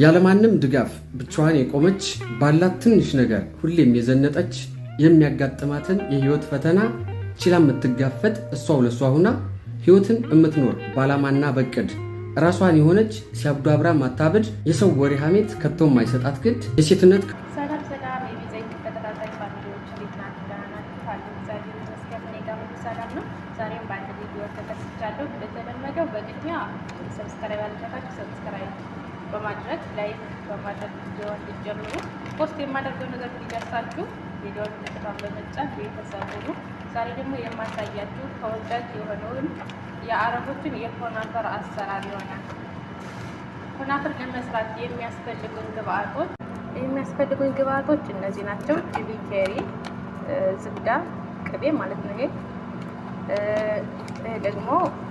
ያለማንም ድጋፍ ብቻዋን የቆመች ባላት ትንሽ ነገር ሁሌም የዘነጠች የሚያጋጥማትን የህይወት ፈተና ችላ የምትጋፈጥ እሷው ለሷ ሁና ህይወትን የምትኖር ባላማና በቅድ ራሷን የሆነች ሲያብዱ አብራ ማታበድ የሰው ወሬ ሀሜት ከቶም ማይሰጣት ግድ የሴትነት ሰላም ሰላም የሚዘኝ ተከታታይ ፋሚሊዎች እንዴት ናችሁ? ደህና ናችሁ? ካሉ እግዚአብሔር ይመስገን እኔ ጋር ሁሉ ሰላም ነው። ዛሬም በአንድ ቪዲዮ ተከስቻለሁ። እንደተለመደው በቅድሚያ ሰብስክራይብ ያላደረጋችሁ ሰብስክራይብ በማድረግ ላይክ በማድረግ ቪዲዮ እንድትጀምሩ ፖስት የማደርገው ነገር እንዲደርሳችሁ ቪዲዮውን ተከታተሉ በመጫን ቤተሰብ ሁኑ። ዛሬ ደግሞ የማሳያችሁ ተወዳጅ የሆነውን የአረቦችን የኮናፈር አሰራር ይሆናል። ኮናፈር ለመስራት የሚያስፈልጉን ግብአቶች እነዚህ ናቸው። ጂቢን ኬሪ፣ ዝብዳ፣ ቅቤ ማለት ነው። ይሄ ደግሞ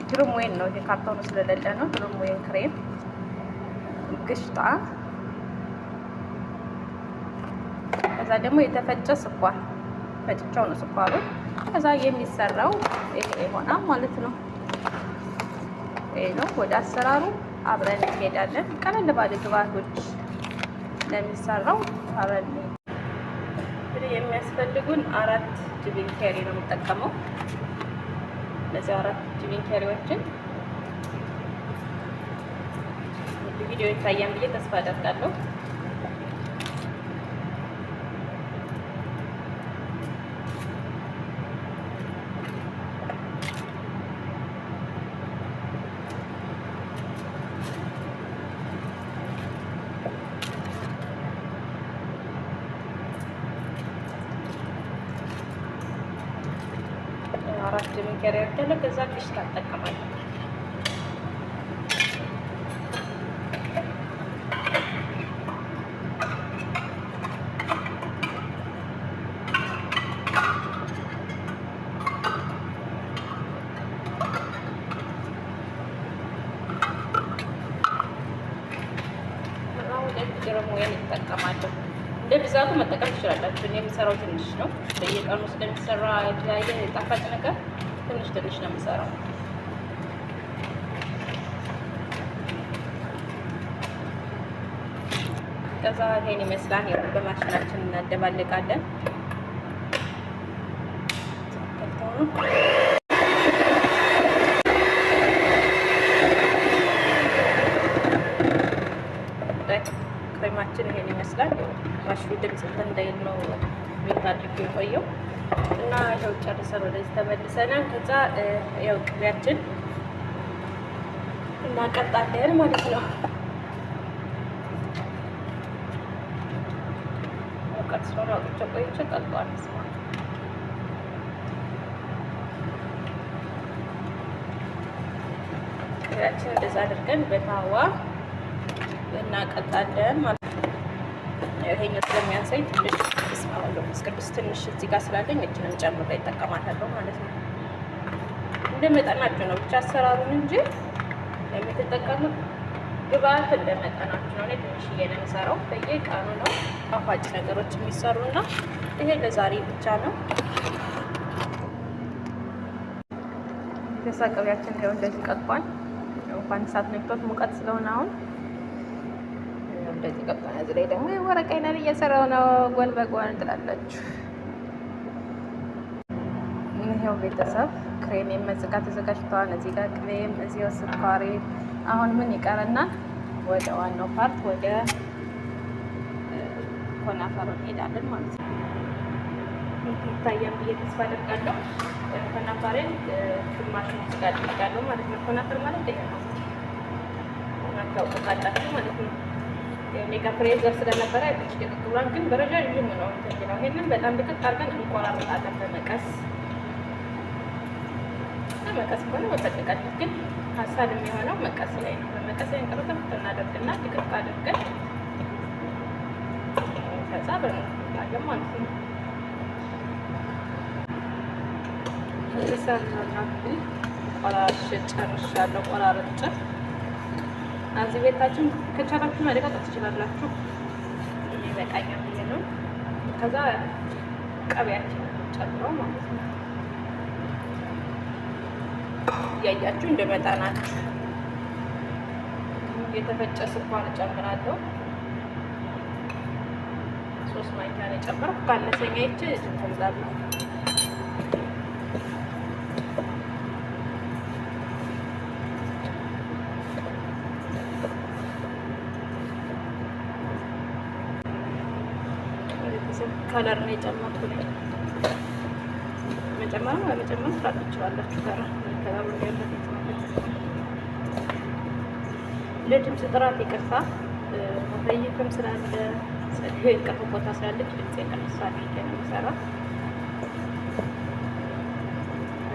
ድሩም ወይን ነው። ይሄ ካርቶኑ ስለሌለ ነው። ድሩም ወይን ክሬም፣ ግሽጣ፣ ከዛ ደግሞ የተፈጨ ስኳር ፈጭቻው ነው ስኳሩ። ከዛ የሚሰራው ይሄ ይሆናል ማለት ነው። ይሄ ነው። ወደ አሰራሩ አብረን እንሄዳለን። ቀለል ባለ ግብአቶች ለሚሰራው አብረን እንግዲህ የሚያስፈልጉን 4 ጂቢን ኬሪ ነው የምጠቀመው። ለዚህ 4 ጂቢን ኬሪዎችን ቪዲዮ ይታያል ብዬ ተስፋ አደርጋለሁ። አራት ጂቢን ኬሪ ያለ ከዛ ግሽጣ እጠቀማለሁ። ድሩም ወይን እጠቀማለሁ። እንደ ብዛቱ መጠቀም ትችላላችሁ። እኔ የምሰራው ትንሽ ነው። በየቀኑ ስለሚሰራ የተለያየ ጣፋጭ ነገር ትንሽ ትንሽ ነው የምሰራው። ከዛ ይሄን ይመስላል። በማሽናችን እናደባልቃለን። ክሬማችን ይሄን ይመስላል። ማሽኑ ድምጽ እንዳይል ነው ቤት አድርጌ የቆየው እና ይኸው ጨርሰን ወደዚህ ተመልሰናል። ከዛ ያው ቅቤያችን እናቀጣለን ማለት ነው። ወቀት ስለሆነ አውጥቼ ቆይቼ ቀልጧል። ቅቤያችን እንደዛ አድርገን በታዋ እናቀጣለን ማለት ነው። ይሄኛው ስለሚያንሰኝ ትንሽ ስማውለው መስከረስ ትንሽ እዚህ ጋር ስላለኝ እጅንም ጨምሬ እጠቀማታለሁ ማለት ነው። እንደ መጠናችሁ ነው ብቻ አሰራሩን እንጂ የምትጠቀሙት ግብአት እንደ መጠናችሁ ነው። እኔ ትንሽዬ ነው የምሰራው። በየቀኑ ነው ጣፋጭ ነገሮች የሚሰሩና ይሄ ለዛሬ ብቻ ነው። ተሳቀቢያችን ይኸው እንደዚህ ቀጥቋል። እንኳን እሳት ነክቶት ሙቀት ስለሆነ አሁን እንደዚህ ቀጥታ እዚህ ላይ ደግሞ ወረቀይና እየሰራው ነው። ጎን በጎን ትላላችሁ። ይሄው ቤተሰብ ክሬም የመዝጋት ተዘጋጅቷል። እዚህ ጋር ቅቤም፣ እዚህ ስኳሬ። አሁን ምን ይቀረናል? ወደ ዋናው ፓርት ወደ ኮናፈሩ እንሄዳለን ማለት ነው። ይታያል ብዬ ተስፋ አደርጋለሁ። ኮናፈሬን ግማሽ ውስጥ አድርጋለሁ ማለት ነው። ኮናፈር ማለት ይሄ ነው። ታውቁታላችሁ ማለት ነው። እኔ ጋር ፍሬዘር ስለነበረ አይጥልሽ ደቅብሏል፣ ግን በረጃጅም ነው እንትን ነው። ይሄንን በጣም ድቅቅ አድርገን እንቆራርጣለን በመቀስ ከሆነ በተደቃቅ ግን ሀሳብ የሚሆነው መቀስ ላይ ነው። በመቀስ ላይ እንቀርተን እናደርግና ድቅቅ አድርገን ከዛ በመቀስ ማለት ነው። እሰራናችሁ ቆራርጬ ጨርሻለሁ። ቆራርጬ እዚህ ቤታችን ከቻላችሁ ማድረግ ትችላላችሁ። እኔ በቃኛም ብዬ ነው። ከዛ ቅቤያችን ጨምሮ ማለት ነው። ያያችሁ እንደመጣናችሁ የተፈጨ ስኳር ጨምራለሁ። 3 ማንኪያ ነው የጨመርኩት። ካነሰኛ ይቺ እንተምዛለሁ። ከለር ነው የጨመርኩት። መጨመርም ለመጨመር ታጥቻላችሁ። ከለሩ ያለበት ማለት ለድምፅ ጥራት ይቅርታ፣ ሙፈይፍም ስላለ ቅርብ ቦታ ስላለች ድምፅ የቀነሳ አድርጌ ነው የምሰራው።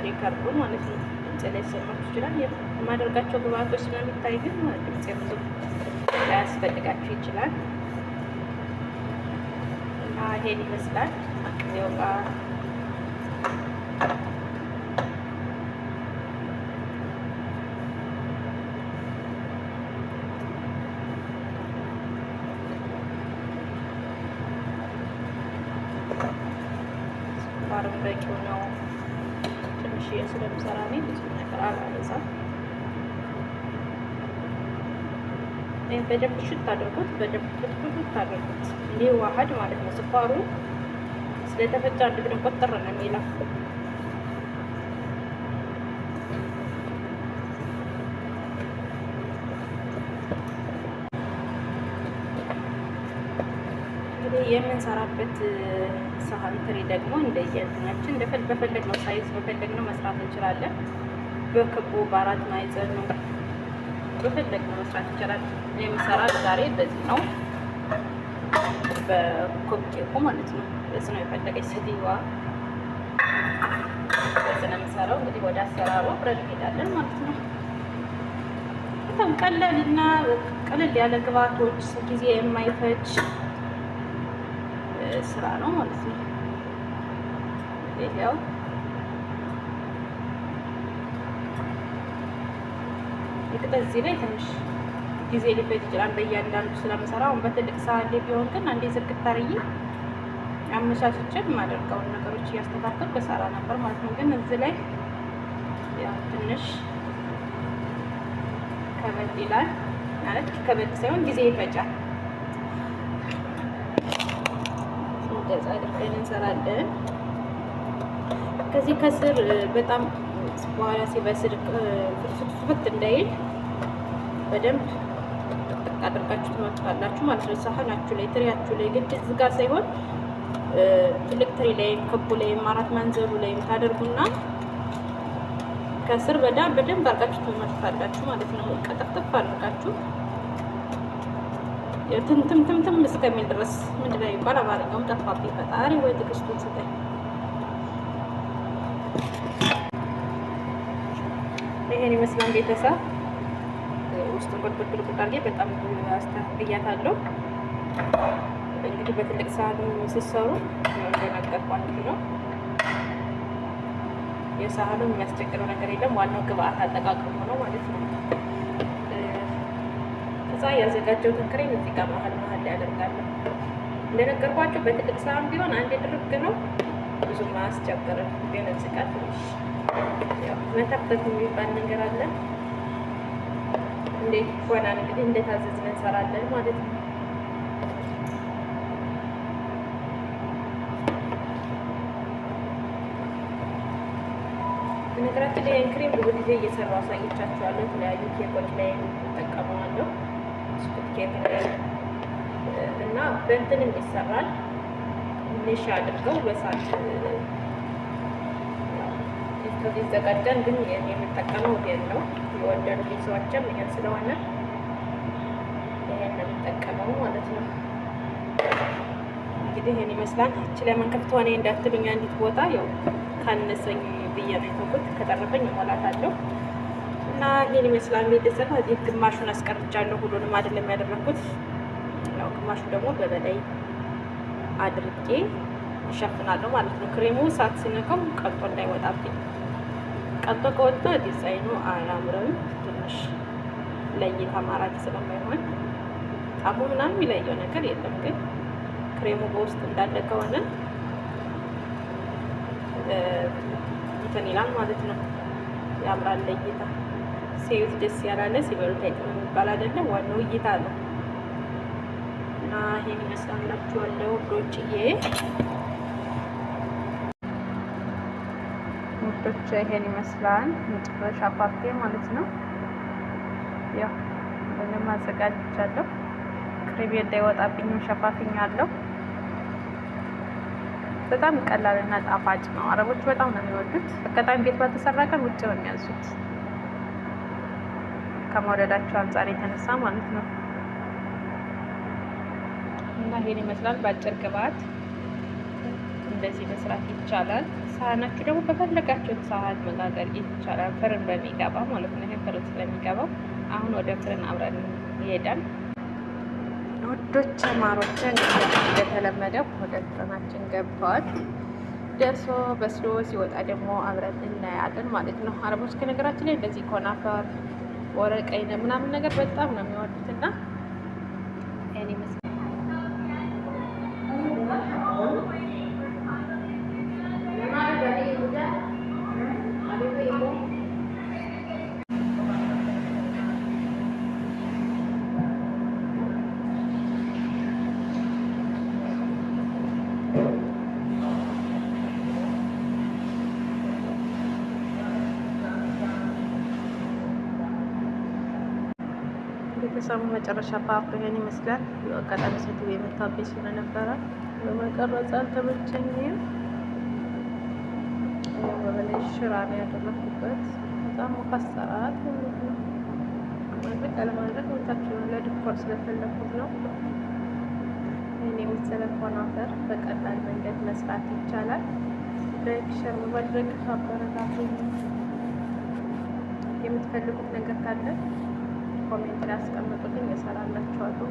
ሪከርዱ ማለት ነው። ድምፅ ላይ ሰማችሁ ይችላል። የማደርጋቸው ግብአቶች ስለሚታይ ግን ድምፅ ብዙ ላያስፈልጋችሁ ይችላል። እና ይሄን ይመስላል ይወቃ በቂው ነው። ትንሽ ስለምሰራ ነው ብዙ ነገር አላበዛም። በደንብ ሽት አድርጉት፣ በደንብ ክትኩት አድርጉት እንዲዋሃድ ማለት ነው። ስኳሩ ስለተፈጨ አንድ ግን ቆጥር ነው የሚለው። የምንሰራበት ሳህን ትሪ ደግሞ እንደየእንትናችን በፈለግነው ሳይዝ በፈለግነው መስራት እንችላለን። በክቡ በአራት ማዕዘን ነው በፈለግነው መስራት ይችላል። የምሰራ ዛሬ በዚህ ነው፣ በኮፕኬኩ ማለት ነው። በዚህ ነው የፈለገች ሴትዮዋ። በዚህ ነው የምሰራው። እንግዲህ ወደ አሰራሩ አብረን እንሄዳለን ማለት ነው። በጣም ቀላል እና ቀለል ያለ ግብአቶች ጊዜ የማይፈጅ ስራ ነው ማለት ነው። ይሄው በዚህ ላይ ትንሽ ጊዜ ሊፈጅ ይችላል በእያንዳንዱ ስለምሰራው። አሁን በትልቅ ሳህን ላይ ቢሆን ግን አንዴ ዝርግት አድርጌ አመቻችቼ የማደርገውን ነገሮች እያስተካከልኩ እሰራ ነበር ማለት ነው። ግን እዚህ ላይ ያው ትንሽ ከበድ ይላል ማለት ከበድ ሳይሆን ጊዜ ይፈጃል። እንደዛ አድርገን እንሰራለን። ከዚህ ከስር በጣም በኋላ ሲበስል ፍትፍት እንዳይል በደንብ አድርጋችሁ ትመጥፋላችሁ ማለት ነው። ሳህናችሁ ላይ ትሪያችሁ ላይ ግድ እዚህ ጋር ሳይሆን ትልቅ ትሪ ላይ ክቡ ላይ አራት ማንዘሩ ላይ ታደርጉና ከስር በደንብ አድርጋችሁ ትመጥፋላችሁ ማለት ነው። ቀጠፍጥፍ አድርጋችሁ ትምትምትምትም እስከሚል ድረስ ምንድን ነው የሚባል አማርኛውም ጠፋብኝ። ፈጣሪ ወይ ትዕግስቱን ስጠኝ። ይሄን ይመስላል ቤተሰብ። ውስጡን ቁልቁል አድርጌ በጣም አስተካክያታለሁ። እንግዲህ በትልቅ ሳህን ስትሰሩ እንደነገርኳችሁ ነው። የሳህኑ የሚያስቸግረው ነገር የለም። ዋናው ግብአት አጠቃቀሙ ነው ማለት ነው። ከዛ ያዘጋጀሁትን ክሬም እዚህ ጋር መሀል ላይ አደርጋለሁ። እንደነገርኳችሁ በትልቅ ሳህን ቢሆን አንድ ድርግ ነው፣ ብዙም አያስቸግርም። ግን እዚህ ጋር ትንሽ ያው መተፈት የሚባል ነገር አለ። እንዴት ሆናን እንግዲህ እንደታዘዝን እንሰራለን ማለት ነው። በነገራችን ላይ ክሬም ብዙ ጊዜ እየሰራሁ አሳይቻችኋለሁ። የተለያዩ ኬኮች ላይ እጠቀመዋለሁ። ብስኩት ኬክ ላይ እና በእንትንም ይሰራል። ትንሽ አድርገው በሳት ይዘጋጃል። ግን የምጠቀመው ይሄን ነው። የወደዱ ሰዎችም ይሄን ስለሆነ ይሄን ነው የምጠቀመው ማለት ነው። እንግዲህ ይሄን ይመስላል። እቺ ለምን ከፍቷ ነው እንዳትሉኝ፣ አንዲት ቦታ ያው ካነሰኝ ብዬ ነው የተውኩት። ከተረፈኝ እሞላታለሁ እና ይሄን ይመስላል ቤተሰብ። እዚህ ግማሹን አስቀርቻለሁ። ሁሉንም አይደለም ያደረኩት። ያው ግማሹ ደግሞ በበላይ አድርጌ እሸፍናለሁ ማለት ነው። ክሬሙ ሳት ሲነካው ቀልጦ እንዳይወጣብኝ። ቀልጦ ከወጣ ዲዛይኑ አያምርም። ትንሽ ለይታ ማራኪ ስለማይሆን ጣሙ ምናምን የሚለየው ነገር የለም። ግን ክሬሙ በውስጥ እንዳለ ከሆነ እንትን ይላል ማለት ነው። ያምራል ለይታ። ሲዩት ደስ ያላለ ሲበሉት አይጥም የሚባል አይደለም። ዋናው እይታ ነው እና ይሄን ይመስላላችኋለሁ ውዶችዬ። ውዶች ይሄን ይመስላል መጨረሻ ፓርቲ ማለት ነው። ያው ምንም አዘጋጅቻለሁ። ክሬም እንዳይወጣብኝም ሸፋፍኛለሁ። በጣም ቀላልና ጣፋጭ ነው። አረቦች በጣም ነው የሚወዱት። አጋጣሚ ቤት ባልተሰራ ቀን ውጭ ነው የሚያዙት ከመውደዳቸው አንጻር የተነሳ ማለት ነው። እና ይሄን ይመስላል በአጭር ግብአት እንደዚህ መስራት ይቻላል። ሳህናችሁ ደግሞ በፈለጋችሁት ሳህን መጋገር ይቻላል። ፍርን በሚገባ ማለት ነው። ይሄ ፍርን ስለሚገባው አሁን ወደ ፍርን አብረን ይሄዳል። ውዶች ማሮች እንደተለመደው ወደ ፍርናችን ገብተዋል። ደርሶ በስሎ ሲወጣ ደግሞ አብረን እናያለን ማለት ነው። አረቦች ከነገራችን ላይ እንደዚህ ኮናፈር ወረቀይ ምናምን ነገር በጣም ነው የሚወዱትና እኔ መስሎኝ ቤተሰቡ መጨረሻ ፓርት ይሄን ይመስላል። አጋጣሚ ሴትዮ የመታብኝ ስለነበረ በመቀረጽ አልተመቸኝም። በበላይ ሽራ ነው ያደረኩበት። በጣም ሙከሰራት ማድረግ አለማድረግ ወታችሁ ለዲኮር ስለፈለኩት ነው። ይሄን የመሰለ ኮናፈር በቀላል መንገድ መስራት ይቻላል። ላይክ ሼር በማድረግ አበረታቱኝ። የምትፈልጉት ነገር ካለ ኮሜንት ላይ አስቀምጡልኝ፣ እሰራላችኋለሁ።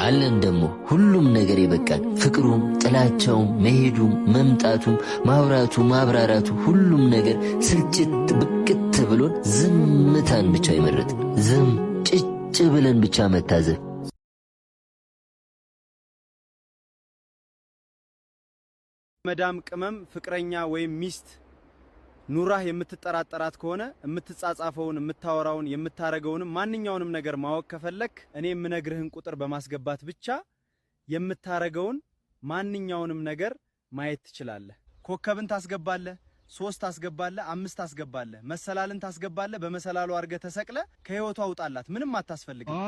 አለን ደግሞ ሁሉም ነገር ይበቃል። ፍቅሩም ጥላቻውም መሄዱም መምጣቱም ማውራቱ ማብራራቱ ሁሉም ነገር ስልጭት ብቅት ብሎን ዝምታን ብቻ ይመረጥ። ዝም ጭጭ ብለን ብቻ መታዘብ። መዳም ቅመም ፍቅረኛ ወይም ሚስት ኑራህ የምትጠራጠራት ከሆነ የምትጻጻፈውን የምታወራውን የምታረገውን ማንኛውንም ነገር ማወቅ ከፈለክ እኔ የምነግርህን ቁጥር በማስገባት ብቻ የምታረገውን ማንኛውንም ነገር ማየት ትችላለህ። ኮከብን ታስገባለህ፣ 3 ታስገባለህ፣ 5 ታስገባለህ፣ መሰላልን ታስገባለህ። በመሰላሉ አድርገህ ተሰቅለ ከህይወቷ አውጣላት። ምንም አታስፈልግም።